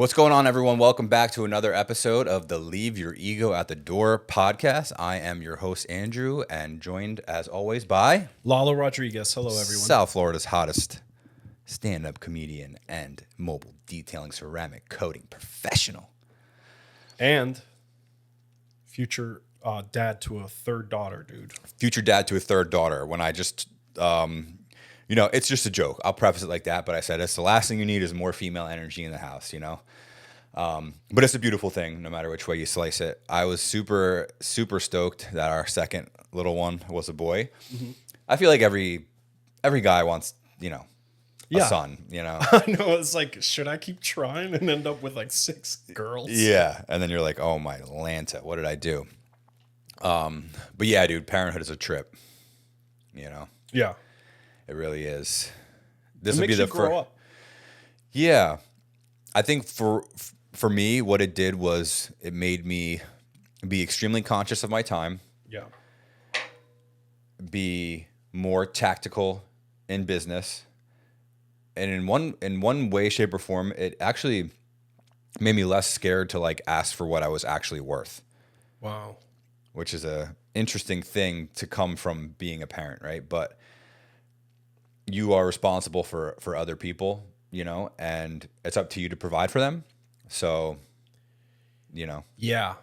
What's going on, everyone? Welcome back to another episode of the Leave Your Ego at the Door podcast. I am your host, Andrew, and joined, as always, by Lalo Rodriguez. Hello, everyone. South Florida's hottest stand-up comedian and mobile detailing ceramic coating professional. And future dad to a third daughter, dude. Future dad to a third daughter. When I just, it's just a joke. I'll preface it like that, but I said it's the last thing you need is more female energy in the house, But it's a beautiful thing, no matter which way you slice it. I was super, super stoked that our second little one was a boy. Mm-hmm. I feel like every guy wants, a son, I know. It's like, should I keep trying and end up with like 6 girls? Yeah. And then you're like, oh my Lanta, what did I do? But yeah, dude, parenthood is a trip, Yeah. It really is. This it would makes be you the grow first. up. Yeah. I think for me, what it did was it made me be extremely conscious of my time, Yeah. be more tactical in business. And in one way, shape, or form, it actually made me less scared to like ask for what I was actually worth. Wow. Which is a interesting thing to come from being a parent, right? But you are responsible for other people, and it's up to you to provide for them. So, Yeah.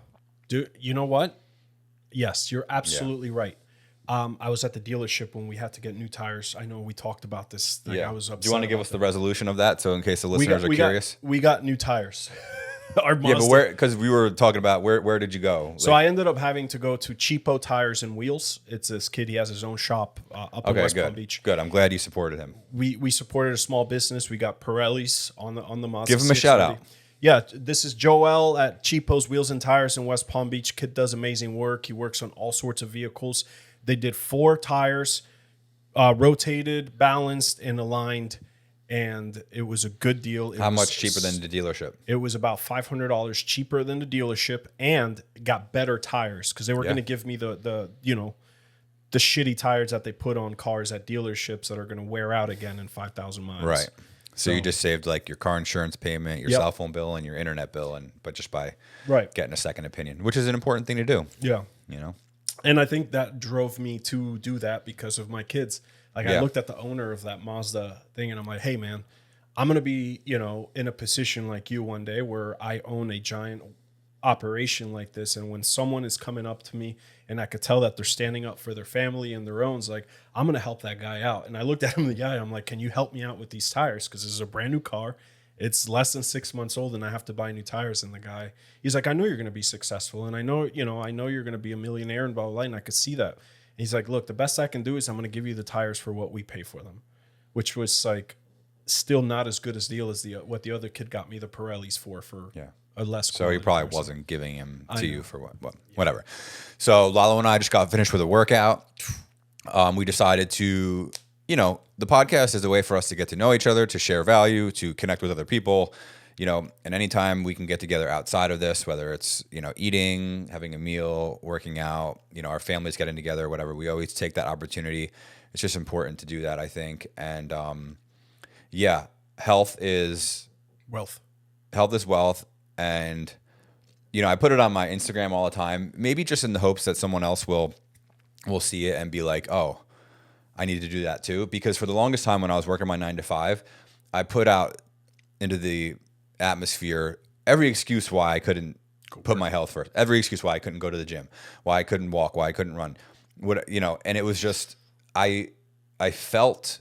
Dude, you know what? Yes, you're absolutely right. I was at the dealership when we had to get new tires. I know we talked about this. I was upset. Do you want to give us the resolution of that? So in case the We listeners are curious. we got new tires. Our Yeah, but Mazda. because we were talking about where did you go? So I ended up having to go to Cheapo Tires and Wheels. It's this kid. He has his own shop up in West Palm Beach. Good. I'm glad you supported him. We supported a small business. We got Pirellis on the Mazda. Give him a shout out. Yeah, this is Joel at Cheapo's Wheels and Tires in West Palm Beach. Kid does amazing work. He works on all sorts of vehicles. They did 4 tires, rotated, balanced, and aligned, and it was a good deal. How much cheaper than the dealership? It was about $500 cheaper than the dealership, and got better tires because they were going to give me the shitty tires that they put on cars at dealerships that are going to wear out again in 5,000 miles. Right. So you just saved like your car insurance payment, your cell phone bill, and your internet bill, but just by getting a second opinion, which is an important thing to do. Yeah. And I think that drove me to do that because of my kids. I looked at the owner of that Mazda thing and I'm like, hey man, I'm going to be, in a position like you one day where I own a giant operation like this. And when someone is coming up to me and I could tell that they're standing up for their family and their own, like, I'm going to help that guy out. And I looked at him in the eye. I'm like, can you help me out with these tires? Because this is a brand new car. It's less than 6 months old and I have to buy new tires. And the guy, he's like, I know you're going to be successful. And I know you're going to be a millionaire and blah, blah, blah. And I could see that. And he's like, look, the best I can do is I'm going to give you the tires for what we pay for them, which was like still not as good a deal as what the other kid got me the Pirellis for a less. So he probably wasn't giving him to you for whatever. So Lalo and I just got finished with a workout. We decided to, the podcast is a way for us to get to know each other, to share value, to connect with other people, and anytime we can get together outside of this, whether it's, eating, having a meal, working out, our families getting together, whatever, we always take that opportunity. It's just important to do that, I think. And health is wealth. Health is wealth. And, I put it on my Instagram all the time, maybe just in the hopes that someone else will see it and be like, oh, I need to do that too. Because for the longest time when I was working my 9 to 5, I put out into the atmosphere every excuse why I couldn't put my health first, every excuse why I couldn't go to the gym, why I couldn't walk, why I couldn't run, and it was just, I felt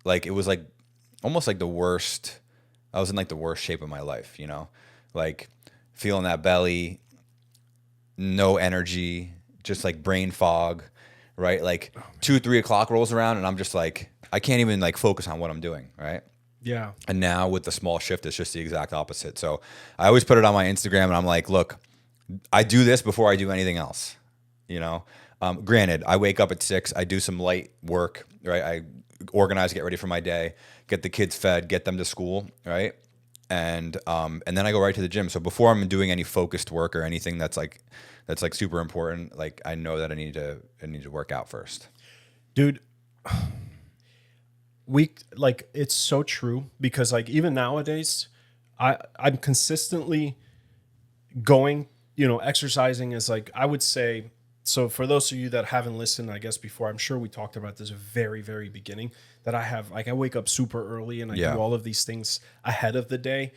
like it was like almost like the worst. I was in like the worst shape of my life, like feeling that belly, no energy, just like brain fog, right? Like 2-3 o'clock rolls around and I'm just like, I can't even like focus on what I'm doing, right? Yeah. And now with the small shift, it's just the exact opposite. So I always put it on my Instagram and I'm like, look, I do this before I do anything else, Granted, I wake up at 6, I do some light work, right? I organize, get ready for my day, get the kids fed, get them to school, right? And then I go right to the gym. So before I'm doing any focused work or anything that's like super important, like I know that I need to work out first. Dude, it's so true because like even nowadays, I'm consistently going, exercising is like, I would say, so for those of you that haven't listened, I guess before, I'm sure we talked about this very, very beginning, that I have, like, I wake up super early and I do all of these things ahead of the day,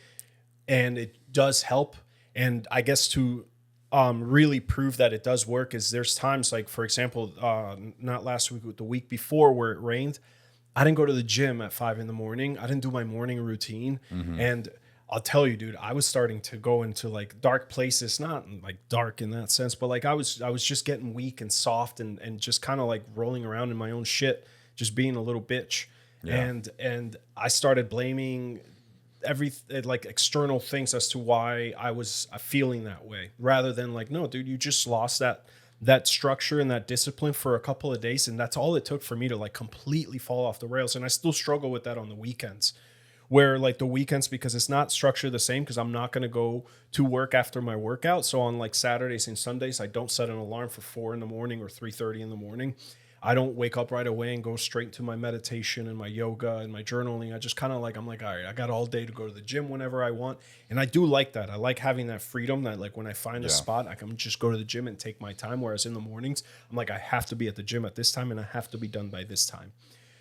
and it does help. And I guess to really prove that it does work is there's times, like, for example, not last week, but the week before, where it rained, I didn't go to the gym at 5 a.m. I didn't do my morning routine. And I'll tell you, dude, I was starting to go into like dark places, not like dark in that sense, but like I was just getting weak and soft and just kind of like rolling around in my own shit, just being a little bitch. Yeah. And I started blaming like external things as to why I was feeling that way, rather than like, no, dude, you just lost that structure and that discipline for a couple of days. And that's all it took for me to like completely fall off the rails. And I still struggle with that on the weekends, where like the weekends, because it's not structured the same, because I'm not going to go to work after my workout. So on like Saturdays and Sundays, I don't set an alarm for 4 a.m. or 3:30 in the morning. I don't wake up right away and go straight to my meditation and my yoga and my journaling. I just kind of like, I'm like, all right, I got all day to go to the gym whenever I want. And I do like that. I like having that freedom that like when I find a spot, I can just go to the gym and take my time. Whereas in the mornings, I'm like, I have to be at the gym at this time and I have to be done by this time.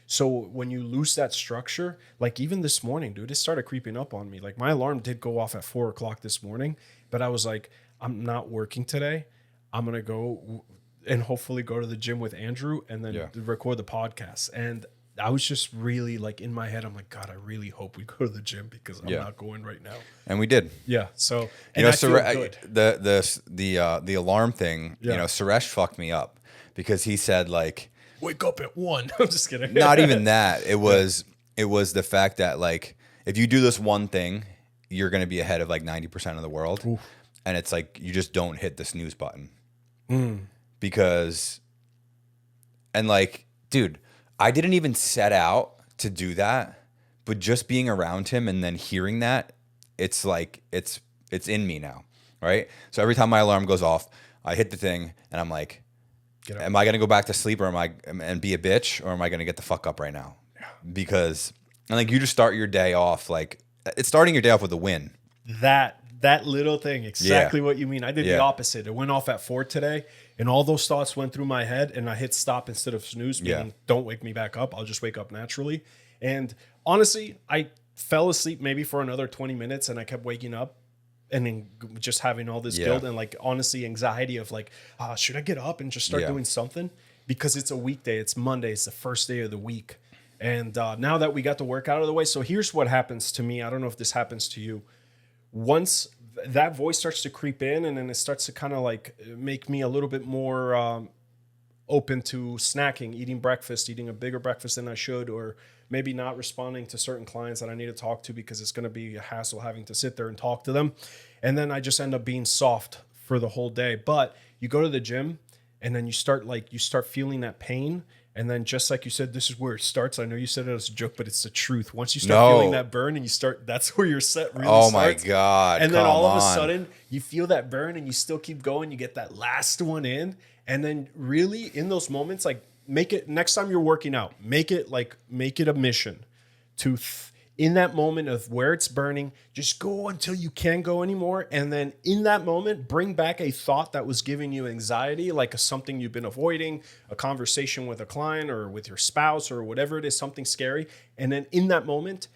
So when you lose that structure, like even this morning, dude, it started creeping up on me. Like my alarm did go off at 4 o'clock this morning, but I was like, I'm not working today. I'm going to go and hopefully go to the gym with Andrew and then record the podcast. And I was just really like in my head, I'm like, God, I really hope we go to the gym because I'm not going right now. And we did. Yeah. So, and I feel good. The alarm thing, Suresh fucked me up because he said like, wake up at 1. I'm just kidding. Not even that. It was the fact that like, if you do this one thing, you're going to be ahead of like 90% of the world. Oof. And it's like, you just don't hit the snooze button. Because, and like, dude, I didn't even set out to do that, but just being around him and then hearing that, it's like, it's in me now. Right. So every time my alarm goes off, I hit the thing and I'm like, am I going to go back to sleep or and be a bitch, or am I going to get the fuck up right now? Yeah. Because, and like, you just start your day off, like it's starting your day off with a win. That little thing, exactly what you mean. I did the opposite. It went off at 4 today, and all those thoughts went through my head, and I hit stop instead of snooze, meaning don't wake me back up. I'll just wake up naturally. And honestly, I fell asleep maybe for another 20 minutes, and I kept waking up and then just having all this guilt and like honestly anxiety of like, should I get up and just start doing something? Because it's a weekday. It's Monday. It's the first day of the week. And now that we got the work out of the way, so here's what happens to me. I don't know if this happens to you. Once that voice starts to creep in and then it starts to kind of like make me a little bit more open to snacking, eating breakfast, eating a bigger breakfast than I should, or maybe not responding to certain clients that I need to talk to because it's going to be a hassle having to sit there and talk to them. And then I just end up being soft for the whole day. But you go to the gym and then you start feeling that pain. And then just like you said, this is where it starts. I know you said it as a joke, but it's the truth. Once you start feeling that burn and that's where your set really starts. Oh my God. And then all of a sudden you feel that burn and you still keep going. You get that last one in. And then really in those moments, like make it, next time you're working out, make it a mission to in that moment of where it's burning, just go until you can't go anymore. And then in that moment, bring back a thought that was giving you anxiety, like something you've been avoiding, a conversation with a client or with your spouse or whatever it is, something scary. And then in that moment,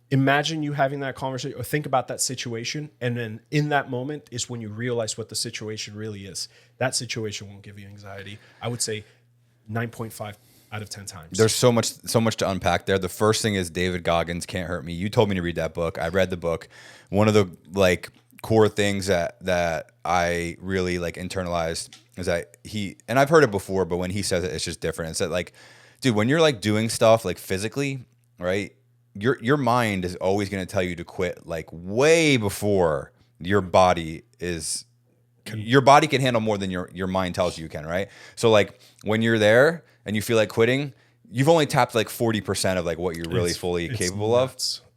imagine you having that conversation or think about that situation. And then in that moment is when you realize what the situation really is. That situation won't give you anxiety. I would say 9.5 out of 10 times. There's so much to unpack there. The first thing is David Goggins' Can't Hurt Me. You told me to read that book. I read the book. One of the like core things that I really like internalized is that and I've heard it before, but when he says it, it's just different. It's that like, dude, when you're like doing stuff like physically, right? Your mind is always going to tell you to quit like way before your body can handle more than your mind tells you can, right? So like when you're there and you feel like quitting, you've only tapped like 40% of like what you're really fully capable of.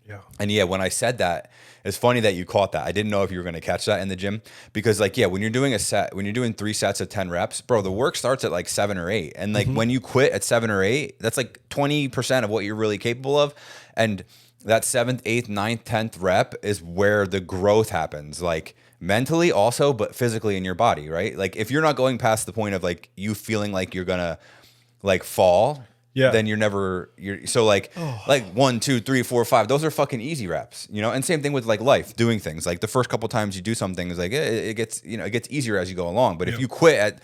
Yeah. And when I said that, it's funny that you caught that. I didn't know if you were going to catch that in the gym because like, when you're doing when you're doing 3 sets of 10 reps, bro, the work starts at like 7 or 8. And like when you quit at 7 or 8, that's like 20% of what you're really capable of. And that 7th, 8th, 9th, 10th rep is where the growth happens. Like mentally also, but physically in your body, right? Like if you're not going past the point of like you feeling like you're gonna like fall, Yeah. then you're so like 1, 2, 3, 4, 5. Those are fucking easy reps, you know. And same thing with like life, doing things. Like the first couple times you do something is like it gets it gets easier as you go along. But if you quit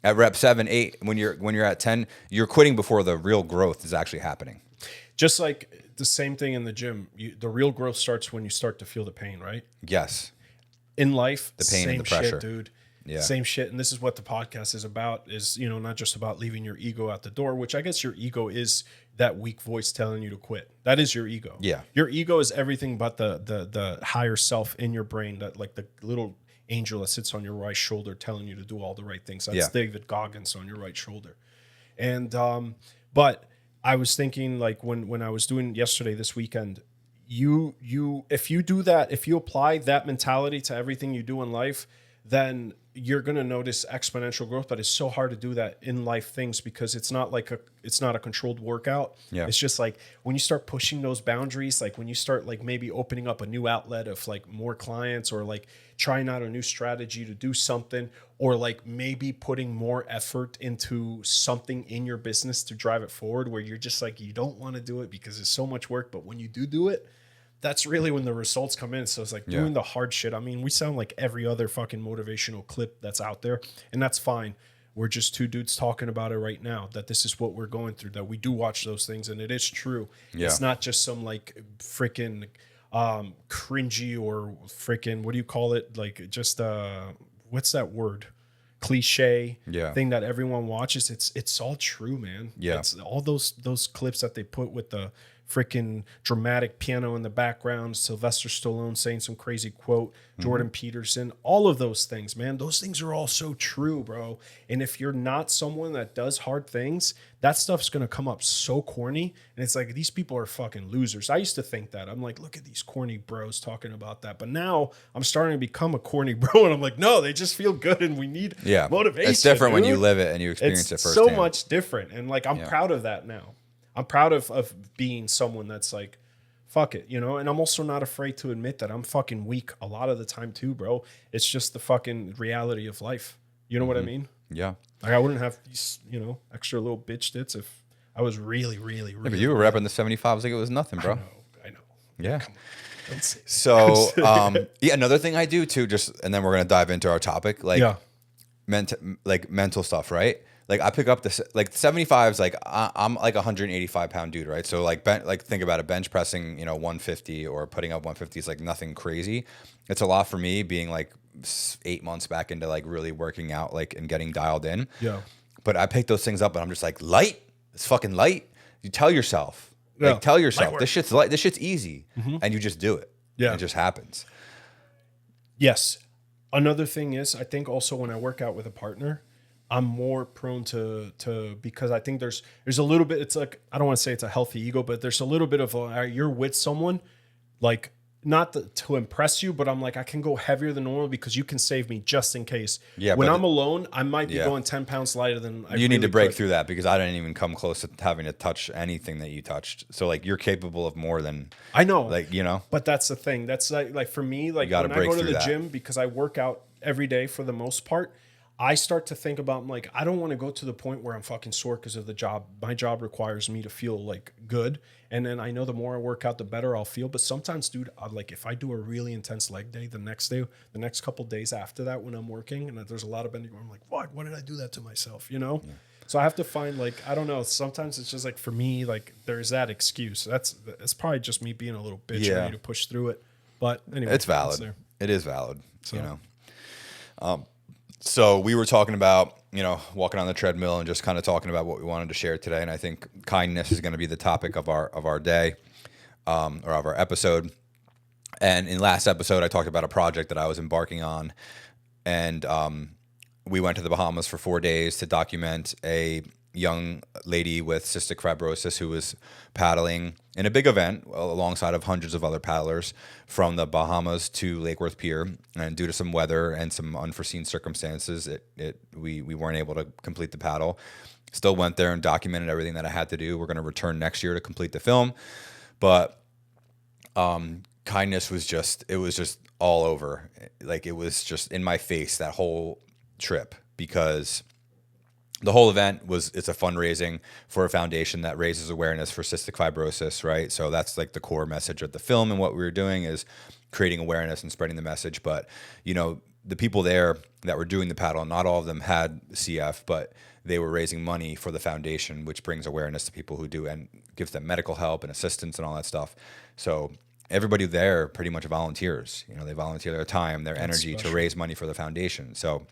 at rep 7, 8, when you're at 10, you're quitting before the real growth is actually happening. Just like the same thing in the gym, the real growth starts when you start to feel the pain, right? Yes. In life, The pain same and the pressure. shit, dude. Yeah. Same shit. And this is what the podcast is about, is, not just about leaving your ego out the door, which I guess your ego is that weak voice telling you to quit. That is your ego. Yeah. Your ego is everything but the higher self in your brain, that like the little angel that sits on your right shoulder telling you to do all the right things. That's David Goggins on your right shoulder. And but I was thinking, like, when I was doing yesterday, this weekend, you if you do that, if you apply that mentality to everything you do in life, then you're going to notice exponential growth. But it's so hard to do that in life things, because it's not a controlled workout. Yeah. It's just like when you start pushing those boundaries, like when you start like maybe opening up a new outlet of like more clients, or like trying out a new strategy to do something, or like maybe putting more effort into something in your business to drive it forward, where you're just like, you don't want to do it because it's so much work, but when you do it, that's really when the results come in. So it's like doing the hard shit. I mean, we sound like every other fucking motivational clip that's out there, and that's fine. We're just two dudes talking about it right now, that this is what we're going through, that we do watch those things, and it is true. Yeah. It's not just some like freaking cringy or freaking, what do you call it? Like just what's that word? Cliche thing that everyone watches. It's all true, man. Yeah. It's all those clips that they put with the freaking dramatic piano in the background, Sylvester Stallone saying some crazy quote, Jordan Peterson, all of those things, man. Those things are all so true, bro. And if you're not someone that does hard things, that stuff's going to come up so corny. And it's like, these people are fucking losers. I used to think that. I'm like, look at these corny bros talking about that. But now I'm starting to become a corny bro. And I'm like, no, they just feel good, and we need motivation. It's different dude. when you live it and you experience it firsthand. So much different. And like, I'm proud of that now. I'm proud of being someone that's like, fuck it, And I'm also not afraid to admit that I'm fucking weak a lot of the time too, bro. It's just the fucking reality of life. You know what I mean? Yeah. Like I wouldn't have these, extra little bitch tits if I was really, really, really. Yeah, but you were repping the 75s like it was nothing, bro. I know. Yeah. Don't say that. So, another thing I do too, and then we're going to dive into our topic, like mental stuff, right? Like I pick up the 75s, like I'm like a 185-pound dude, right? So like think about it, bench pressing, 150 or putting up 150 is like nothing crazy. It's a lot for me, being like 8 months back into like really working out, like, and getting dialed in. Yeah. But I pick those things up and I'm just like, light. It's fucking light. You tell yourself, this shit's light. This shit's easy, and you just do it. Yeah. It just happens. Yes. Another thing is, I think also when I work out with a partner, I'm more prone to because I think there's a little bit, it's like, I don't want to say it's a healthy ego, but there's a little bit of you're with someone, like, not to impress you, but I'm like, I can go heavier than normal because you can save me just in case. Yeah. When I'm alone, I might be going 10 pounds lighter than I You need to break through that, because I didn't even come close to having to touch anything that you touched. So like, you're capable of more than I know. Like, But that's the thing. That's like for me, like when I go to the gym, because I work out every day for the most part, I start to think about, like, I don't want to go to the point where I'm fucking sore because of the job. My job requires me to feel like good. And then I know the more I work out, the better I'll feel. But sometimes, dude, like if I do a really intense leg day, the next couple days after that, when I'm working and there's a lot of bending, I'm like, fuck, why did I do that to myself? Yeah. So I have to find, like, I don't know. Sometimes it's just like, for me, like there's that excuse. That's probably just me being a little bitch and need to push through it. But anyway, it's valid. It is valid. So. So we were talking about, walking on the treadmill and just kind of talking about what we wanted to share today. And I think kindness is going to be the topic of our day, or of our episode. And in last episode, I talked about a project that I was embarking on. And we went to the Bahamas for 4 days to document a young lady with cystic fibrosis who was paddling in a big event alongside of hundreds of other paddlers from the Bahamas to Lake Worth Pier. And due to some weather and some unforeseen circumstances, we weren't able to complete the paddle. Still went there and documented everything that I had to do. We're going to return next year to complete the film. But kindness was just, it was just all over. Like it was just in my face that whole trip, because the whole event was, it's a fundraising for a foundation that raises awareness for cystic fibrosis, right? So that's like the core message of the film, and what we were doing is creating awareness and spreading the message. But you know, the people there that were doing the paddle, not all of them had CF, but they were raising money for the foundation, which brings awareness to people who do and gives them medical help and assistance and all that stuff. So everybody there pretty much volunteers. You know, they volunteer their time, their energy to raise money for the foundation. So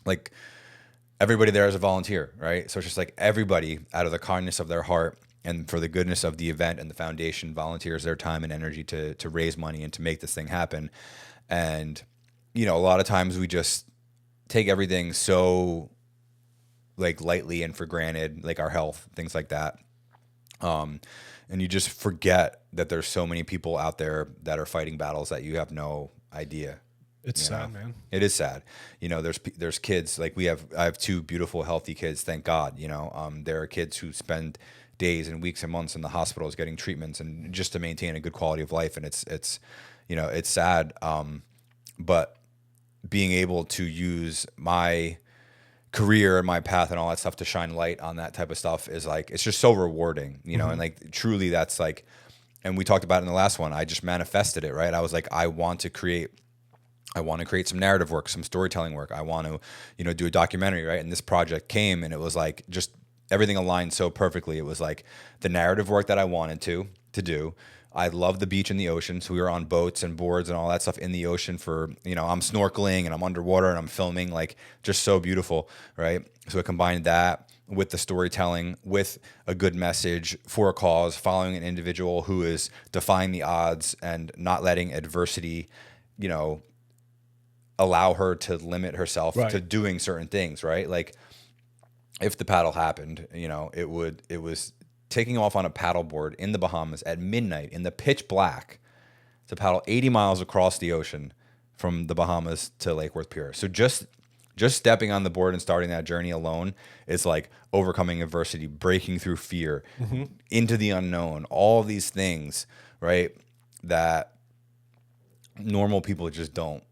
like everybody there is a volunteer, right? So it's just like everybody out of the kindness of their heart and for the goodness of the event and the foundation volunteers their time and energy to raise money and to make this thing happen. And, you know, a lot of times we just take everything so like lightly and for granted, like our health, things like that. And you just forget that there's so many people out there that are fighting battles that you have no idea. It's sad, man. It is sad. You know, there's kids like I have two beautiful, healthy kids. Thank God. You know, there are kids who spend days and weeks and months in the hospitals getting treatments and just to maintain a good quality of life. And it's, you know, it's sad. But being able to use my career and my path and all that stuff to shine light on that type of stuff is like, it's just so rewarding, you know, and like truly that's like, and we talked about it in the last one, I just manifested it, right? I was like, I want to create some narrative work, some storytelling work. I want to, you know, do a documentary, right? And this project came and it was like, just everything aligned so perfectly. It was like the narrative work that I wanted to do. I love the beach and the ocean. So we were on boats and boards and all that stuff in the ocean for, you know, I'm snorkeling and I'm underwater and I'm filming, like just so beautiful, right? So it combined that with the storytelling, with a good message for a cause, following an individual who is defying the odds and not letting adversity, you know, allow her to limit herself to doing certain things, right? Like if the paddle happened, you know, it was taking off on a paddleboard in the Bahamas at midnight in the pitch black to paddle 80 miles across the ocean from the Bahamas to Lake Worth Pier. So just stepping on the board and starting that journey alone is like overcoming adversity, breaking through fear, into the unknown, all these things, right? That normal people just don't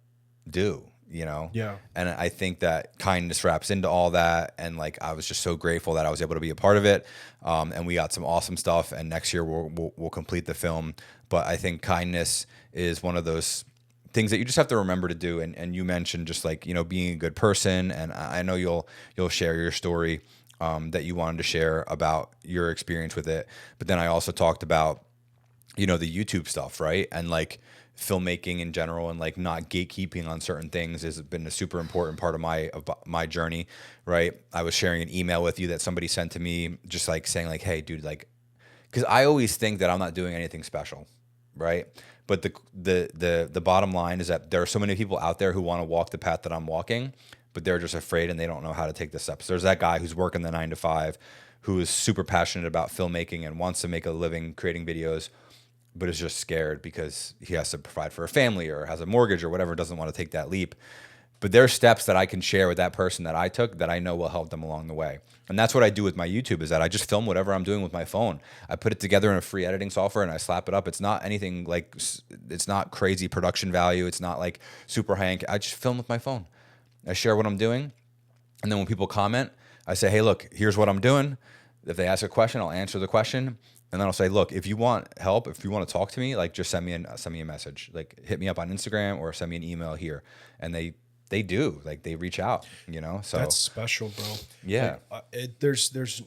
do, you know? Yeah. And I think that kindness wraps into all that. And like, I was just so grateful that I was able to be a part of it. And we got some awesome stuff. And next year we'll complete the film. But I think kindness is one of those things that you just have to remember to do. And you mentioned just like, you know, being a good person. And I know you'll share your story that you wanted to share about your experience with it. But then I also talked about, you know, the YouTube stuff, right? And like filmmaking in general and like not gatekeeping on certain things has been a super important part of my journey, right? I was sharing an email with you that somebody sent to me just like saying like, hey dude, like, because I always think that I'm not doing anything special, right? But the bottom line is that there are so many people out there who want to walk the path that I'm walking, but they're just afraid and they don't know how to take the steps. There's that guy who's working the 9 to 5 who is super passionate about filmmaking and wants to make a living creating videos, but is just scared because he has to provide for a family or has a mortgage or whatever, doesn't want to take that leap. But there are steps that I can share with that person that I took that I know will help them along the way. And that's what I do with my YouTube, is that I just film whatever I'm doing with my phone. I put it together in a free editing software and I slap it up. It's not anything like, it's not crazy production value. It's not like super high-end. I just film with my phone. I share what I'm doing. And then when people comment, I say, hey, look, here's what I'm doing. If they ask a question, I'll answer the question. And then I'll say, look, if you want help, if you want to talk to me, like just send me a message, like hit me up on Instagram or send me an email here. And they do, like they reach out, you know? So that's special, bro. Yeah. Like, there's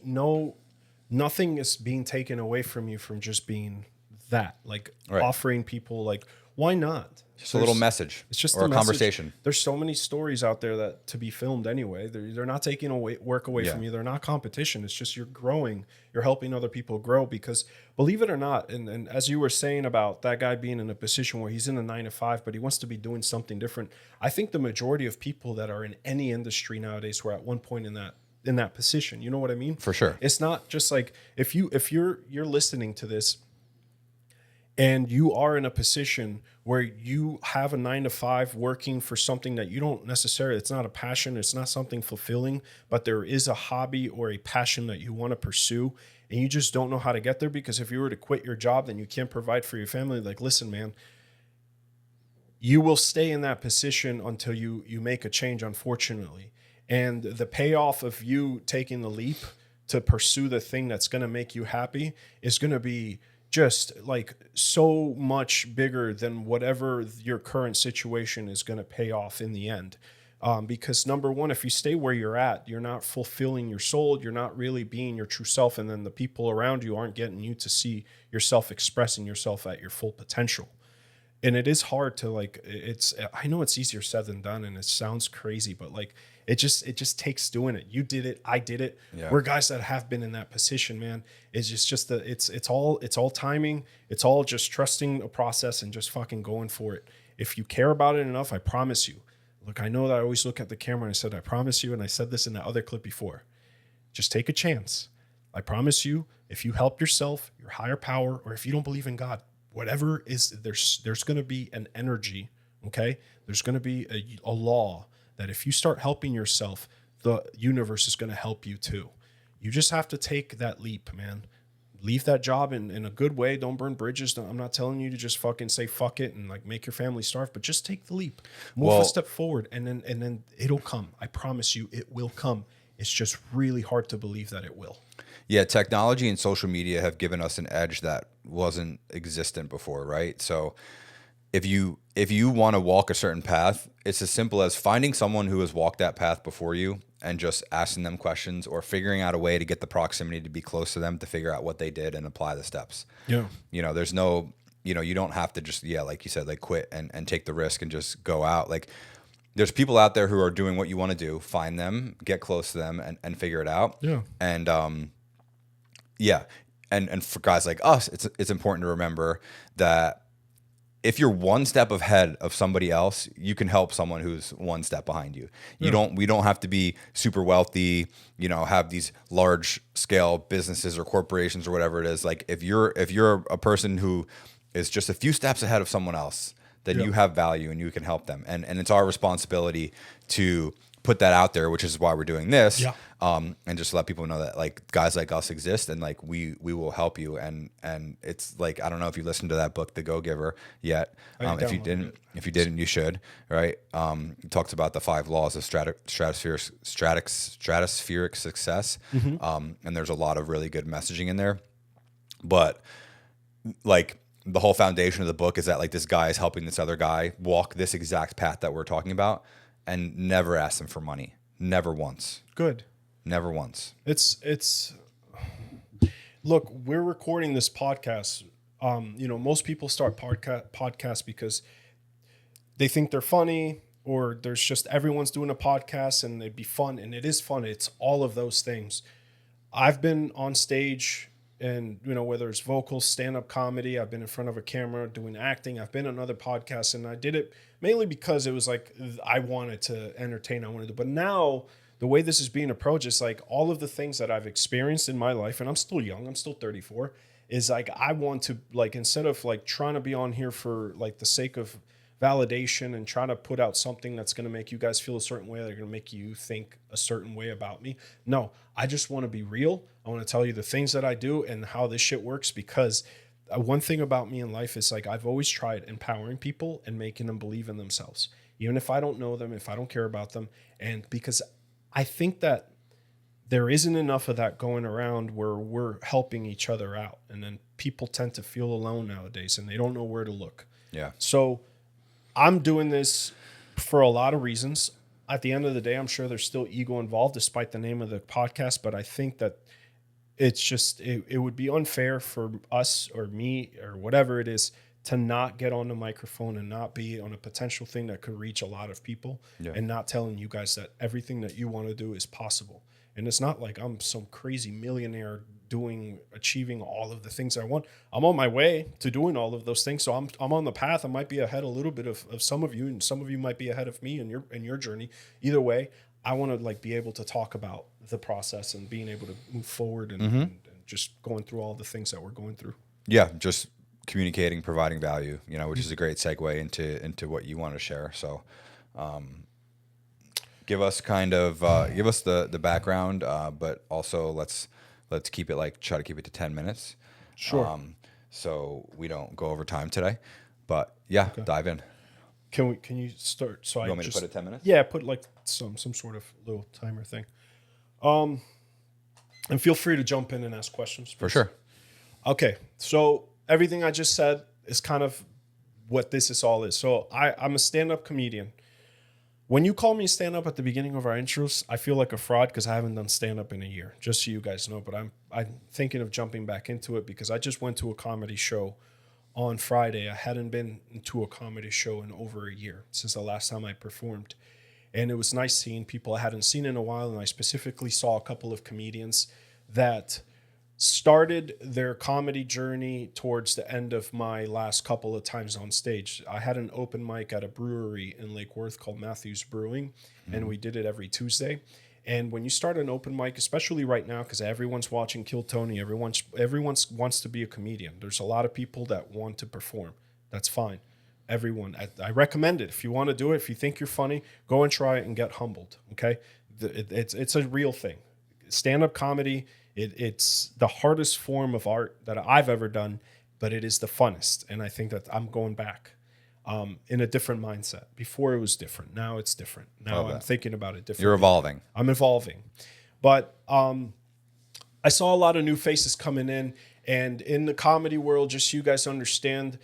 nothing is being taken away from you from just being that, like offering people, like, why not? Just a little message. It's just a conversation. There's so many stories out there that to be filmed anyway. They're not taking work away from you. They're not competition. It's just you're growing. You're helping other people grow because, believe it or not, and as you were saying about that guy being in a position where he's in a 9 to 5, but he wants to be doing something different. I think the majority of people that are in any industry nowadays were at one point in that position. You know what I mean? For sure. It's not just like if you're listening to this and you are in a position where you have a 9 to 5 working for something that you don't necessarily, it's not a passion, it's not something fulfilling, but there is a hobby or a passion that you want to pursue. and you just don't know how to get there, because if you were to quit your job, then you can't provide for your family. Like, listen, man, you will stay in that position until you make a change, unfortunately. And the payoff of you taking the leap to pursue the thing that's going to make you happy is going to be just like so much bigger than whatever your current situation is going to pay off in the end. Because number one, if you stay where you're at, you're not fulfilling your soul. You're not really being your true self. And then the people around you aren't getting you to see yourself expressing yourself at your full potential. And it is hard to like, I know it's easier said than done, and it sounds crazy, but like, it just takes doing it. You did it. I did it. Yeah. We're guys that have been in that position, man. It's it's all timing. It's all just trusting a process and just fucking going for it. If you care about it enough, I promise you. Look, I know that I always look at the camera and I said, I promise you. And I said this in that other clip before, just take a chance. I promise you, if you help yourself, your higher power, or if you don't believe in God, whatever is, there's going to be an energy, okay? There's going to be a law that if you start helping yourself, the universe is going to help you too. You just have to take that leap, man. Leave that job in a good way. Don't burn bridges. I'm not telling you to just fucking say fuck it and like make your family starve, but just take the leap. Move a step forward, and then it'll come. I promise you it will come. It's just really hard to believe that it will. Yeah, technology and social media have given us an edge that wasn't existent before, right? So if you want to walk a certain path, it's as simple as finding someone who has walked that path before you and just asking them questions, or figuring out a way to get the proximity to be close to them to figure out what they did and apply the steps. Yeah. There's no, you don't have to just, like you said, like quit and take the risk and just go out. Like, there's people out there who are doing what you want to do. Find them, get close to them, and figure it out. Yeah. And and for guys like us, it's important to remember that if you're one step ahead of somebody else, you can help someone who's one step behind you. We don't have to be super wealthy, have these large scale businesses or corporations or whatever it is. Like, if you're a person who is just a few steps ahead of someone else, then you have value and you can help them. And it's our responsibility to put that out there, which is why we're doing this. Yeah. And just let people know that like guys like us exist, and like we will help you. And it's like, I don't know if you listened to that book, The Go-Giver, yet. If you didn't, you should, right? It talks about the 5 laws of stratospheric success. Mm-hmm. And there's a lot of really good messaging in there. But like, the whole foundation of the book is that like this guy is helping this other guy walk this exact path that we're talking about, and never ask them for money. Never once. Good. Never once. It's look, we're recording this podcast. Most people start podcasts because they think they're funny, or there's just everyone's doing a podcast and it'd be fun, and it is fun. It's all of those things. I've been on stage, and whether it's vocals, stand-up comedy, I've been in front of a camera doing acting, I've been on other podcasts, and I did it mainly because it was like I wanted to entertain, but now the way this is being approached is like all of the things that I've experienced in my life, and I'm still young, I'm still 34, is like I want to, like, instead of like trying to be on here for like the sake of validation and trying to put out something that's going to make you guys feel a certain way, they're going to make you think a certain way about me. No, I just want to be real. I want to tell you the things that I do and how this shit works, because one thing about me in life is like I've always tried empowering people and making them believe in themselves, even if I don't know them, if I don't care about them. And because I think that there isn't enough of that going around where we're helping each other out, and then people tend to feel alone nowadays and they don't know where to look. Yeah. So I'm doing this for a lot of reasons. At the end of the day, I'm sure there's still ego involved despite the name of the podcast, but I think that it's just, it would be unfair for us or me or whatever it is to not get on the microphone and not be on a potential thing that could reach a lot of people, and not telling you guys that everything that you want to do is possible. And it's not like I'm some crazy millionaire achieving all of the things I want. I'm on my way to doing all of those things. So I'm on the path. I might be ahead a little bit of some of you, and some of you might be ahead of me in your journey. Either way, I want to like be able to talk about the process and being able to move forward and just going through all the things that we're going through. Yeah, just communicating, providing value, which is a great segue into what you want to share. So give us the background, but also let's let's try to keep it to 10 minutes. Sure. So we don't go over time today. But yeah, dive in. Can you start? So You want me to put it 10 minutes? Yeah, put like some sort of little timer thing. And feel free to jump in and ask questions. Please. For sure. Okay, so everything I just said is kind of what this all is. So I'm a stand-up comedian. When you call me stand-up at the beginning of our intros, I feel like a fraud because I haven't done stand-up in a year, just so you guys know. But I'm thinking of jumping back into it because I just went to a comedy show on Friday. I hadn't been to a comedy show in over a year since the last time I performed. And it was nice seeing people I hadn't seen in a while. And I specifically saw a couple of comedians that started their comedy journey towards the end of my last couple of times on stage. I had an open mic at a brewery in Lake Worth called Matthews Brewing, and we did it every Tuesday. And when you start an open mic, especially right now, because everyone's watching Kill Tony, everyone wants to be a comedian. There's a lot of people that want to perform. That's fine. Everyone, I recommend it. If you want to do it, if you think you're funny, go and try it and get humbled. Okay, it's a real thing. Stand-up comedy. It's the hardest form of art that I've ever done, but it is the funnest. And I think that I'm going back in a different mindset. Before it was different. Now it's different. Now I'm thinking about it differently. You're evolving. I'm evolving. But I saw a lot of new faces coming in. And in the comedy world, just so you guys understand,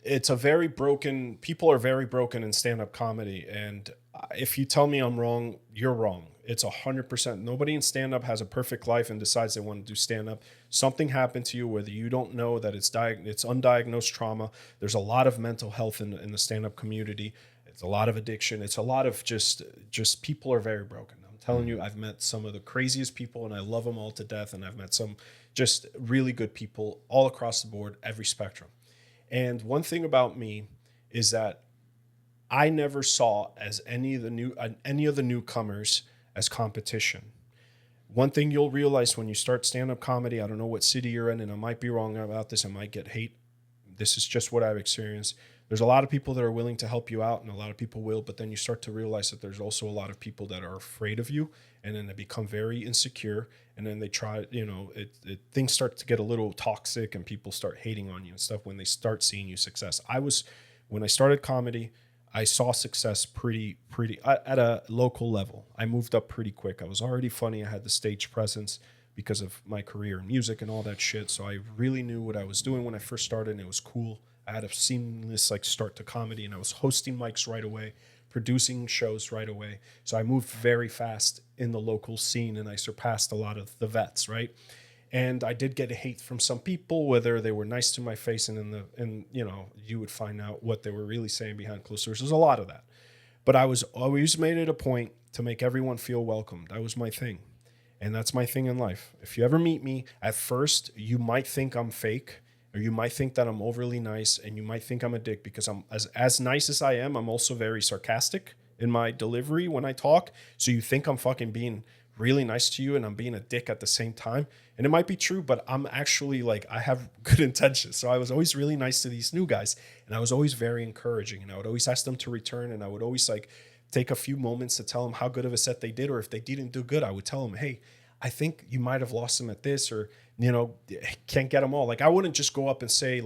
it's a very broken, people are very broken in stand-up comedy. And if you tell me I'm wrong, you're wrong. It's 100%. Nobody in stand-up has a perfect life and decides they want to do stand-up. Something happened to you, whether you don't know that it's undiagnosed trauma. There's a lot of mental health in the stand-up community. It's a lot of addiction. It's a lot of just people are very broken. I'm telling you, I've met some of the craziest people and I love them all to death. And I've met some just really good people all across the board, every spectrum. And one thing about me is that I never saw as any of the newcomers as competition. One thing you'll realize when you start stand-up comedy, I don't know what city you're in, and I might be wrong about this, I might get hate. This is just what I've experienced. There's a lot of people that are willing to help you out, and a lot of people will, but then you start to realize that there's also a lot of people that are afraid of you, and then they become very insecure, and then they try, things start to get a little toxic, and people start hating on you and stuff when they start seeing you success. When I started comedy, I saw success pretty at a local level. I moved up pretty quick. I was already funny. I had the stage presence because of my career in music and all that shit. So I really knew what I was doing when I first started, and it was cool. I had a seamless start to comedy, and I was hosting mics right away, producing shows right away. So I moved very fast in the local scene, and I surpassed a lot of the vets, right? And I did get hate from some people, whether they were nice to my face and you would find out what they were really saying behind closed doors. There's a lot of that. But I was always made it a point to make everyone feel welcome. That was my thing. And that's my thing in life. If you ever meet me, at first, you might think I'm fake, or you might think that I'm overly nice, and you might think I'm a dick because I'm as nice as I am, I'm also very sarcastic in my delivery when I talk. So you think I'm fucking being really nice to you and I'm being a dick at the same time. And it might be true, but I'm actually I have good intentions. So I was always really nice to these new guys, and I was always very encouraging, and I would always ask them to return, and I would always take a few moments to tell them how good of a set they did, or if they didn't do good, I would tell them, hey, I think you might have lost them at this, or, can't get them all. I wouldn't just go up and say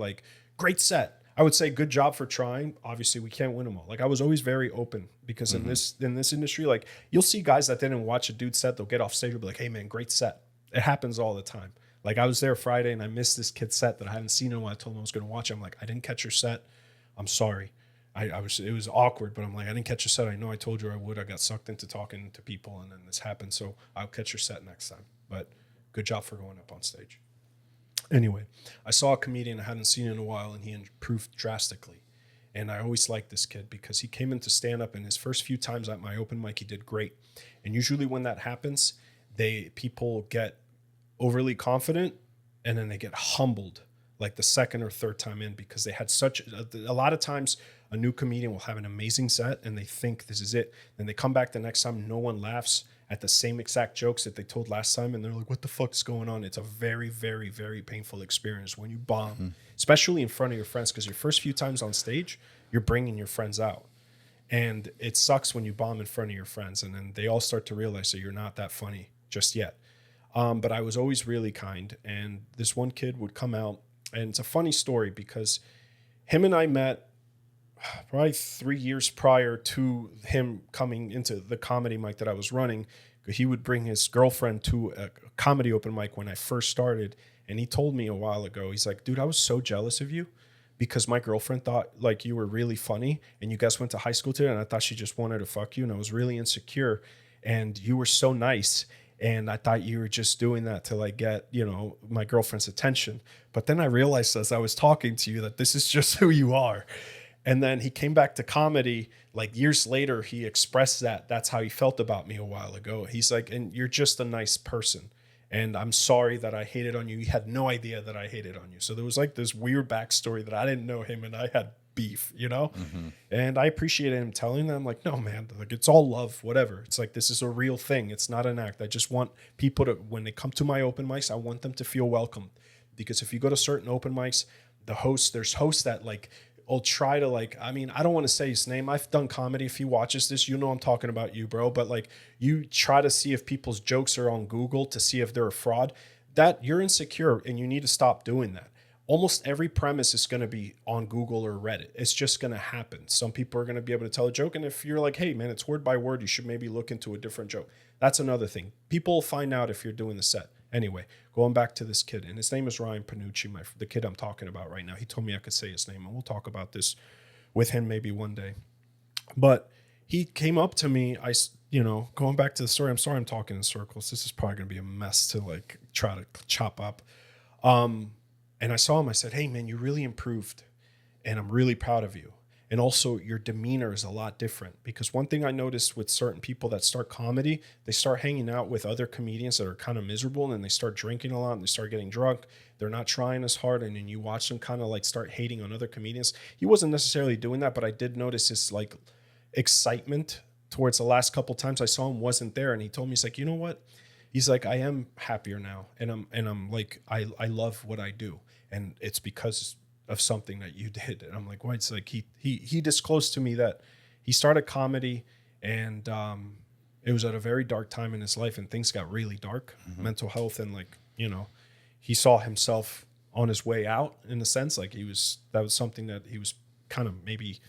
great set. I would say good job for trying. Obviously, we can't win them all. I was always very open because in this industry, you'll see guys that didn't watch a dude's set. They'll get off stage and be like, hey, man, great set. It happens all the time. I was there Friday and I missed this kid's set that I hadn't seen in a while. I told him I was going to watch it. I'm like, I didn't catch your set. I'm sorry. It was awkward, but I'm like, I didn't catch your set. I know I told you I would. I got sucked into talking to people and then this happened. So I'll catch your set next time. But good job for going up on stage. Anyway, I saw a comedian I hadn't seen in a while, and he improved drastically. And I always liked this kid because he came into stand-up, and his first few times at my open mic, he did great. And usually when that happens, people get overly confident, and then they get humbled the second or third time in because they had a lot of times a new comedian will have an amazing set, and they think this is it. Then they come back the next time, no one laughs at the same exact jokes that they told last time, and they're like, what the fuck is going on? It's a very, very, very painful experience when you bomb, especially in front of your friends, because your first few times on stage, you're bringing your friends out. And it sucks when you bomb in front of your friends, and then they all start to realize that you're not that funny just yet. But I was always really kind. And this one kid would come out, and it's a funny story because him and I met probably 3 years prior to him coming into the comedy mic that I was running. He would bring his girlfriend to a comedy open mic when I first started. And he told me a while ago, he's like, dude, I was so jealous of you because my girlfriend thought like you were really funny and you guys went to high school together, and I thought she just wanted to fuck you, and I was really insecure, and you were so nice, and I thought you were just doing that to like get, my girlfriend's attention. But then I realized as I was talking to you that this is just who you are. And then he came back to comedy like years later. He expressed that that's how he felt about me a while ago. He's like, and you're just a nice person. And I'm sorry that I hated on you. You had no idea that I hated on you. So there was like this weird backstory that I didn't know him and I had beef, And I appreciated him telling them, like, no, man, like it's all love, whatever. It's like, this is a real thing. It's not an act. I just want people to, when they come to my open mics, I want them to feel welcome. Because if you go to certain open mics, there's hosts that like, will try to like, I mean, I don't want to say his name. I've done comedy. If he watches this, I'm talking about you, bro. But like, you try to see if people's jokes are on Google to see if they're a fraud. That you're insecure and you need to stop doing that. Almost every premise is going to be on Google or Reddit. It's just going to happen. Some people are going to be able to tell a joke. And if you're like, hey, man, it's word by word, you should maybe look into a different joke. That's another thing. People will find out if you're doing the set. Anyway, going back to this kid, and his name is Ryan Panucci, the kid I'm talking about right now. He told me I could say his name, and we'll talk about this with him maybe one day. But he came up to me, going back to the story, I'm sorry I'm talking in circles. This is probably going to be a mess to like try to chop up. And I saw him, I said, hey, man, you really improved, and I'm really proud of you. And also your demeanor is a lot different, because one thing I noticed with certain people that start comedy, they start hanging out with other comedians that are kind of miserable, and they start drinking a lot and they start getting drunk. They're not trying as hard. And then you watch them kind of like start hating on other comedians. He wasn't necessarily doing that, but I did notice his like excitement towards the last couple times I saw him wasn't there. And he told me, he's like, you know what? He's like, I am happier now. And I'm like, I love what I do. And it's because of something that you did. And I'm like, why? It's like he disclosed to me that he started comedy, and it was at a very dark time in his life, and things got really dark, mental health, and like, he saw himself on his way out in a sense. Like that was something that he was kind of maybe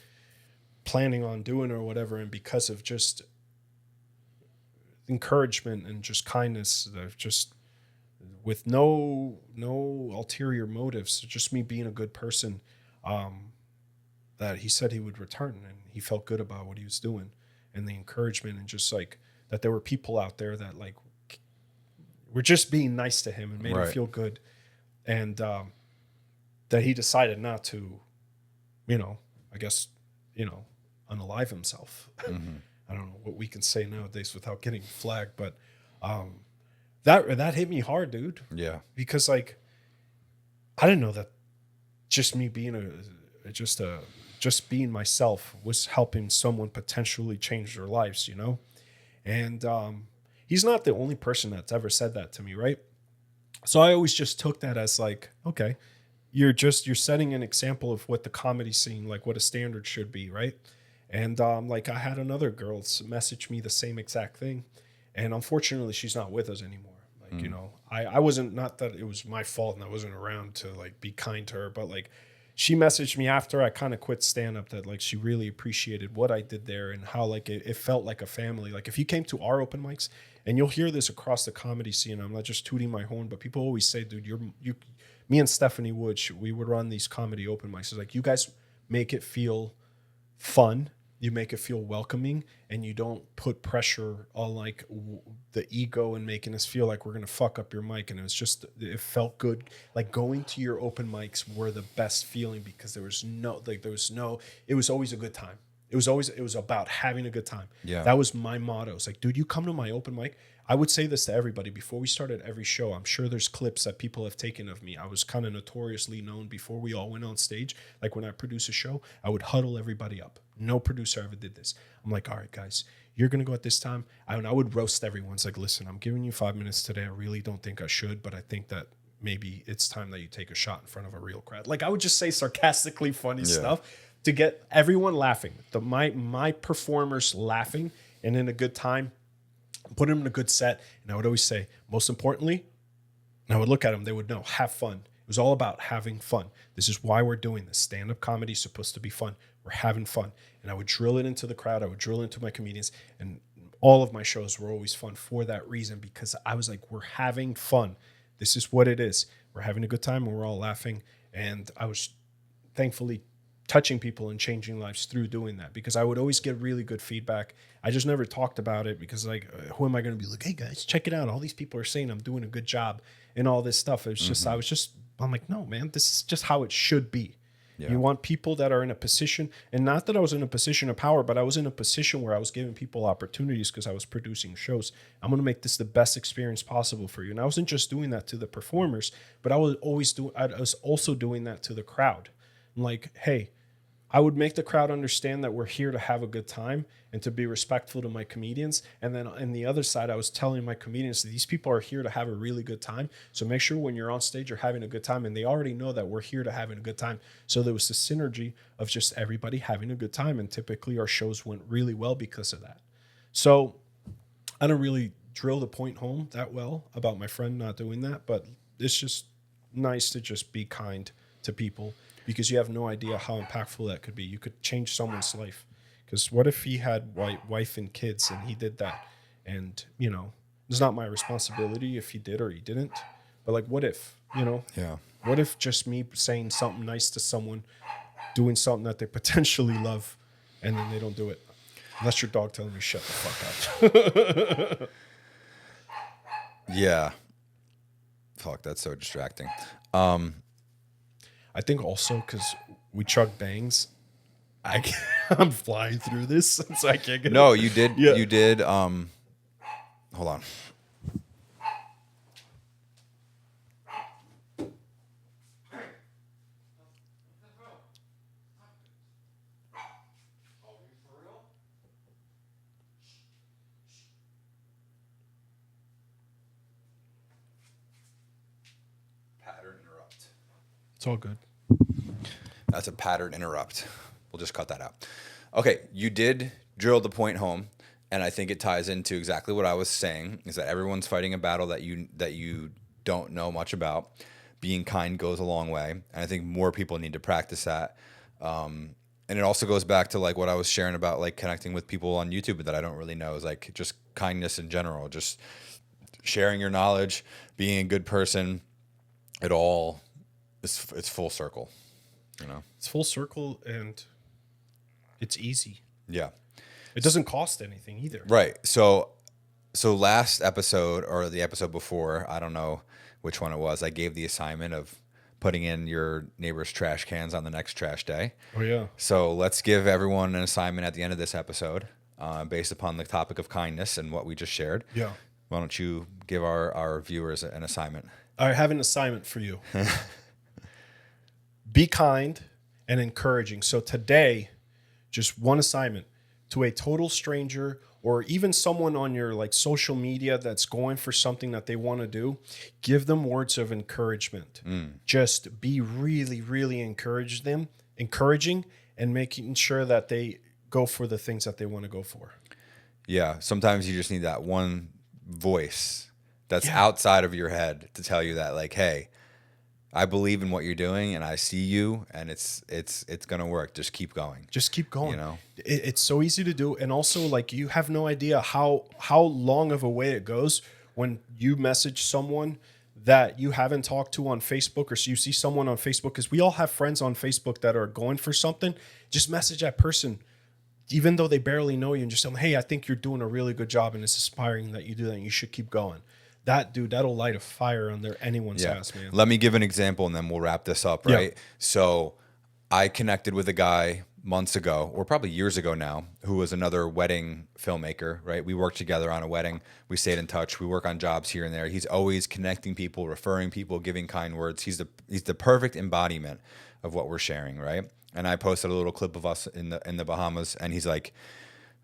planning on doing or whatever. And because of just encouragement and just kindness, just with no ulterior motives, just me being a good person, that he said he would return, and he felt good about what he was doing, and the encouragement, and just like that there were people out there that like were just being nice to him and made him feel good, and that he decided not to, I guess, unalive himself. I don't know what we can say nowadays without getting flagged, but that hit me hard, dude. Yeah. Because like, I didn't know that just me being just being myself was helping someone potentially change their lives, And he's not the only person that's ever said that to me, right? So I always just took that as like, okay, you're setting an example of what the comedy scene, like what a standard should be, right? And like I had another girl message me the same exact thing. And unfortunately, she's not with us anymore. Like, I wasn't, not that it was my fault and I wasn't around to like be kind to her, but like she messaged me after I kind of quit stand-up that like she really appreciated what I did there, and how like it felt like a family. Like if you came to our open mics, and you'll hear this across the comedy scene, I'm not just tooting my horn, but people always say, dude, me and Stephanie Wood, we would run these comedy open mics. It's like, you guys make it feel fun. You make it feel welcoming, and you don't put pressure on like the ego and making us feel like we're going to fuck up your mic. And it felt good. Like going to your open mics were the best feeling, because it was always a good time. It was about having a good time. Yeah. That was my motto. It's like, dude, you come to my open mic. I would say this to everybody before we started every show. I'm sure there's clips that people have taken of me. I was kind of notoriously known before we all went on stage. Like when I produce a show, I would huddle everybody up. No producer ever did this. I'm like, all right, guys, you're going to go at this time. I would roast everyone. It's like, listen, I'm giving you 5 minutes today. I really don't think I should, but I think that maybe it's time that you take a shot in front of a real crowd. Like I would just say sarcastically funny stuff to get everyone laughing. My performers laughing and in a good time. put them in a good set. And I would always say, most importantly, and I would look at them, they would know, have fun. It was all about having fun. This is why we're doing this. Stand-up comedy is supposed to be fun. We're having fun. And I would drill it into the crowd. I would drill it into my comedians. And all of my shows were always fun for that reason, because I was like, we're having fun. This is what it is. We're having a good time and we're all laughing. And I was thankfully touching people and changing lives through doing that, because I would always get really good feedback. I just never talked about it because, like, who am I going to be like, hey guys, check it out. All these people are saying I'm doing a good job and all this stuff. It was just, I'm like, no, man, this is just how it should be. Yeah. You want people that are in a position, and not that I was in a position of power, but I was in a position where I was giving people opportunities because I was producing shows. I'm going to make this the best experience possible for you. And I wasn't just doing that to the performers, but I was also doing that to the crowd. I'm like, hey, I would make the crowd understand that we're here to have a good time and to be respectful to my comedians. And then on the other side, I was telling my comedians that these people are here to have a really good time. So make sure when you're on stage, you're having a good time. And they already know that we're here to having a good time. So there was the synergy of just everybody having a good time. And typically our shows went really well because of that. So I don't really drill the point home that well about my friend not doing that, but it's just nice to just be kind to people, because you have no idea how impactful that could be. You could change someone's life. Because what if he had wife and kids and he did that? And, you know, it's not my responsibility if he did or he didn't. But, like, what if, you know? Yeah. What if just me saying something nice to someone, doing something that they potentially love, and then they don't do it? Unless your dog telling me shut the fuck up. Yeah. Fuck, that's so distracting. I think also because we chug bangs, I'm flying through this, so I can't get No, it. you did. Yeah. You did. Hold on. Pattern interrupt. It's all good. That's a pattern interrupt. We'll just cut that out. Okay, you did drill the point home, and I think it ties into exactly what I was saying, is that everyone's fighting a battle that you don't know much about. Being kind goes a long way, and I think more people need to practice that. And it also goes back to, like, what I was sharing about, like, connecting with people on YouTube that I don't really know, is like just kindness in general, just sharing your knowledge, being a good person. It all it's full circle, you know. It's full circle and it's easy. Yeah. It doesn't cost anything either. Right. So last episode, or the episode before, I don't know which one it was, I gave the assignment of putting in your neighbor's trash cans on the next trash day. Oh, yeah. So let's give everyone an assignment at the end of this episode, based upon the topic of kindness and what we just shared. Yeah. Why don't you give our viewers an assignment? I have an assignment for you. Be kind and encouraging. So today, just one assignment to a total stranger, or even someone on your, like, social media that's going for something that they want to do. Give them words of encouragement. Just be really, really encouraging, and making sure that they go for the things that they want to go for. Yeah. Sometimes you just need that one voice that's outside of your head to tell you that, like, hey, I believe in what you're doing, and I see you, and it's gonna work. Just keep going. Just keep going. You know, it's so easy to do, and also, like, you have no idea how long of a way it goes when you message someone that you haven't talked to on Facebook, or so you see someone on Facebook, because we all have friends on Facebook that are going for something. Just message that person, even though they barely know you, and just tell them, hey, I think you're doing a really good job, and it's inspiring that you do that, and you should keep going. That, dude, that'll light a fire under anyone's ass, man. Let me give an example, and then we'll wrap this up, right? Yeah. So I connected with a guy months ago, or probably years ago now, who was another wedding filmmaker, right? We worked together on a wedding. We stayed in touch. We work on jobs here and there. He's always connecting people, referring people, giving kind words. He's the perfect embodiment of what we're sharing, right? And I posted a little clip of us in the Bahamas, and he's like,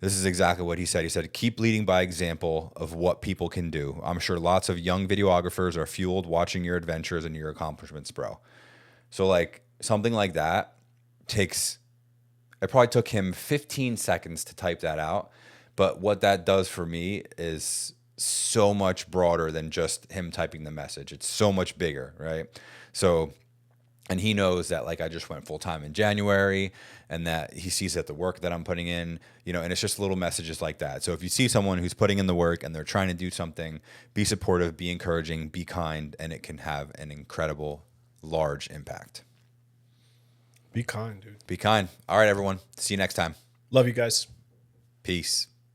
this is exactly what he said. He said, keep leading by example of what people can do. I'm sure lots of young videographers are fueled watching your adventures and your accomplishments, bro. So, like, something like that it probably took him 15 seconds to type that out, But what that does for me is so much broader than just him typing the message. It's so much bigger, right? So, and he knows that like I just went full time in January, and that he sees that the work that I'm putting in, and it's just little messages like that. So if you see someone who's putting in the work and they're trying to do something, be supportive, be encouraging, be kind, and it can have an incredible, large impact. Be kind, dude. Be kind. All right, everyone. See you next time. Love you guys. Peace.